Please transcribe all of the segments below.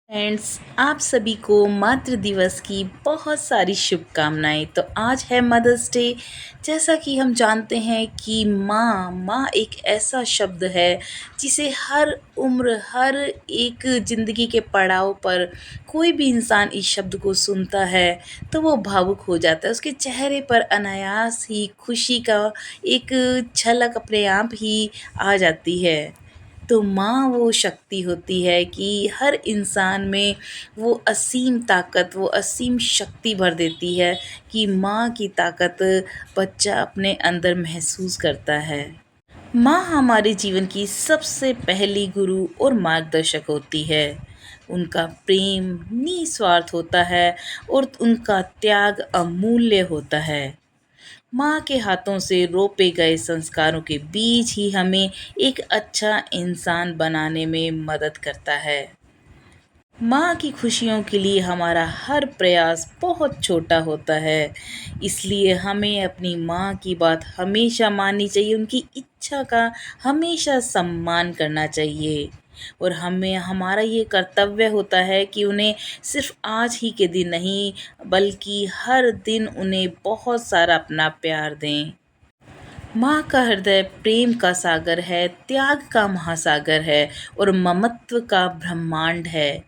Friends, आप सभी को मातृ दिवस की बहुत सारी शुभकामनाएं। तो आज है मदर्स डे। जैसा कि हम जानते हैं कि माँ एक ऐसा शब्द है जिसे हर उम्र, हर एक ज़िंदगी के पड़ाव पर कोई भी इंसान इस शब्द को सुनता है तो वो भावुक हो जाता है। उसके चेहरे पर अनायास ही खुशी का एक झलक अपने आप ही आ जाती है। तो माँ वो शक्ति होती है कि हर इंसान में वो असीम ताकत, वो असीम शक्ति भर देती है कि माँ की ताकत बच्चा अपने अंदर महसूस करता है। माँ हमारे जीवन की सबसे पहली गुरु और मार्गदर्शक होती है। उनका प्रेम निस्वार्थ होता है और उनका त्याग अमूल्य होता है। माँ के हाथों से रोपे गए संस्कारों के बीच ही हमें एक अच्छा इंसान बनाने में मदद करता है। माँ की खुशियों के लिए हमारा हर प्रयास बहुत छोटा होता है। इसलिए हमें अपनी माँ की बात हमेशा माननी चाहिए, उनकी इच्छा का हमेशा सम्मान करना चाहिए। और हमें हमारा ये कर्तव्य होता है कि उन्हें सिर्फ़ आज ही के दिन नहीं, बल्कि हर दिन उन्हें बहुत सारा अपना प्यार दें। माँ का हृदय प्रेम का सागर है, त्याग का महासागर है और ममत्व का ब्रह्मांड है।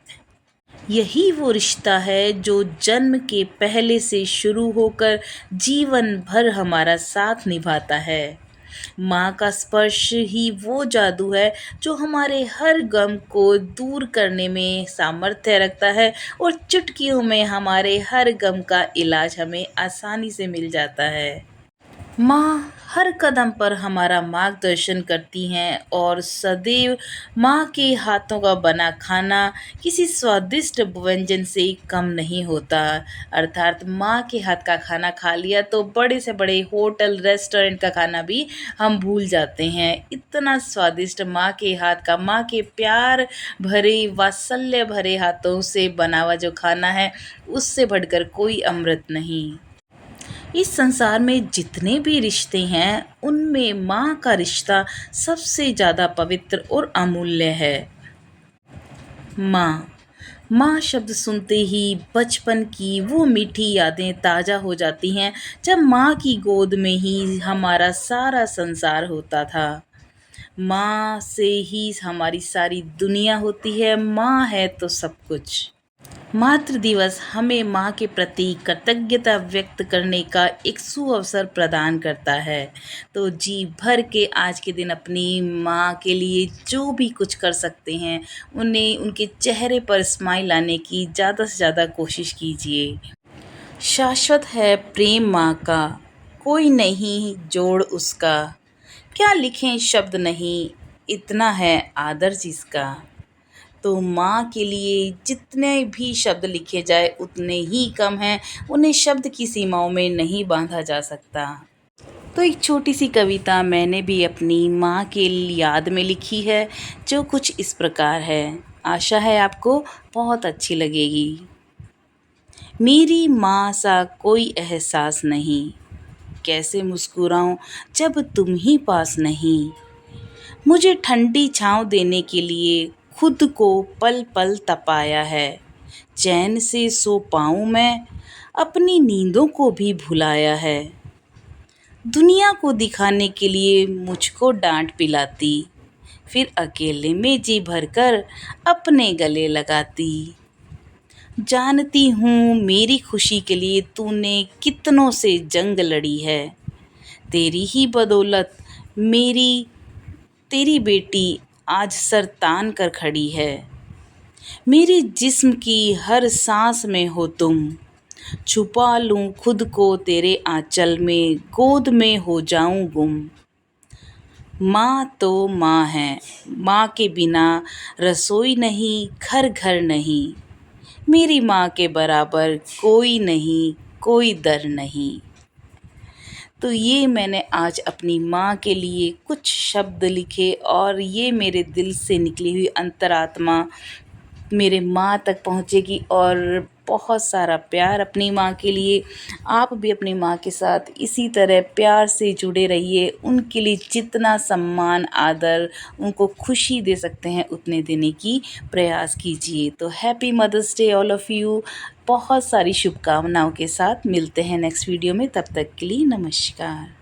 यही वो रिश्ता है जो जन्म के पहले से शुरू होकर जीवन भर हमारा साथ निभाता है। माँ का स्पर्श ही वो जादू है जो हमारे हर गम को दूर करने में सामर्थ्य रखता है और चुटकियों में हमारे हर गम का इलाज हमें आसानी से मिल जाता है। माँ हर कदम पर हमारा मार्गदर्शन करती हैं और सदैव माँ के हाथों का बना खाना किसी स्वादिष्ट व्यंजन से कम नहीं होता। अर्थात माँ के हाथ का खाना खा लिया तो बड़े से बड़े होटल रेस्टोरेंट का खाना भी हम भूल जाते हैं। इतना स्वादिष्ट माँ के हाथ का, माँ के प्यार भरे वात्सल्य भरे हाथों से बना हुआ जो खाना है, उससे बढ़कर कोई अमृत नहीं। इस संसार में जितने भी रिश्ते हैं उनमें माँ का रिश्ता सबसे ज़्यादा पवित्र और अमूल्य है। माँ माँ शब्द सुनते ही बचपन की वो मीठी यादें ताज़ा हो जाती हैं, जब माँ की गोद में ही हमारा सारा संसार होता था। माँ से ही हमारी सारी दुनिया होती है, माँ है तो सब कुछ। मातृ दिवस हमें माँ के प्रति कृतज्ञता व्यक्त करने का एक सुअवसर प्रदान करता है। तो जी भर के आज के दिन अपनी माँ के लिए जो भी कुछ कर सकते हैं, उन्हें उनके चेहरे पर स्माइल लाने की ज़्यादा से ज़्यादा कोशिश कीजिए। शाश्वत है प्रेम माँ का, कोई नहीं जोड़ उसका। क्या लिखें शब्द नहीं, इतना है आदर जिसका। तो माँ के लिए जितने भी शब्द लिखे जाए उतने ही कम हैं, उन्हें शब्द की सीमाओं में नहीं बांधा जा सकता। तो एक छोटी सी कविता मैंने भी अपनी माँ के याद में लिखी है, जो कुछ इस प्रकार है। आशा है आपको बहुत अच्छी लगेगी। मेरी माँ सा कोई एहसास नहीं, कैसे मुस्कुराऊं जब तुम ही पास नहीं। मुझे ठंडी छाँव देने के लिए खुद को पल पल तपाया है। चैन से सो पाऊँ मैं, अपनी नींदों को भी भुलाया है। दुनिया को दिखाने के लिए मुझको डांट पिलाती, फिर अकेले में जी भरकर अपने गले लगाती। जानती हूँ मेरी खुशी के लिए तूने कितनों से जंग लड़ी है। तेरी ही बदौलत मेरी तेरी बेटी आज सर तान कर खड़ी है। मेरे जिस्म की हर सांस में हो तुम, छुपा लूँ खुद को तेरे आंचल में, गोद में हो जाऊँ गुम। माँ तो माँ है, माँ के बिना रसोई नहीं, घर घर नहीं। मेरी माँ के बराबर कोई नहीं, कोई दर नहीं। तो ये मैंने आज अपनी माँ के लिए कुछ शब्द लिखे और ये मेरे दिल से निकली हुई अंतरात्मा मेरे माँ तक पहुँचेगी और बहुत सारा प्यार अपनी माँ के लिए। आप भी अपनी माँ के साथ इसी तरह प्यार से जुड़े रहिए, उनके लिए जितना सम्मान, आदर, उनको खुशी दे सकते हैं उतने देने की प्रयास कीजिए। तो happy mother's day all of you. बहुत सारी शुभकामनाओं के साथ मिलते हैं नेक्स्ट वीडियो में, तब तक के लिए नमस्कार।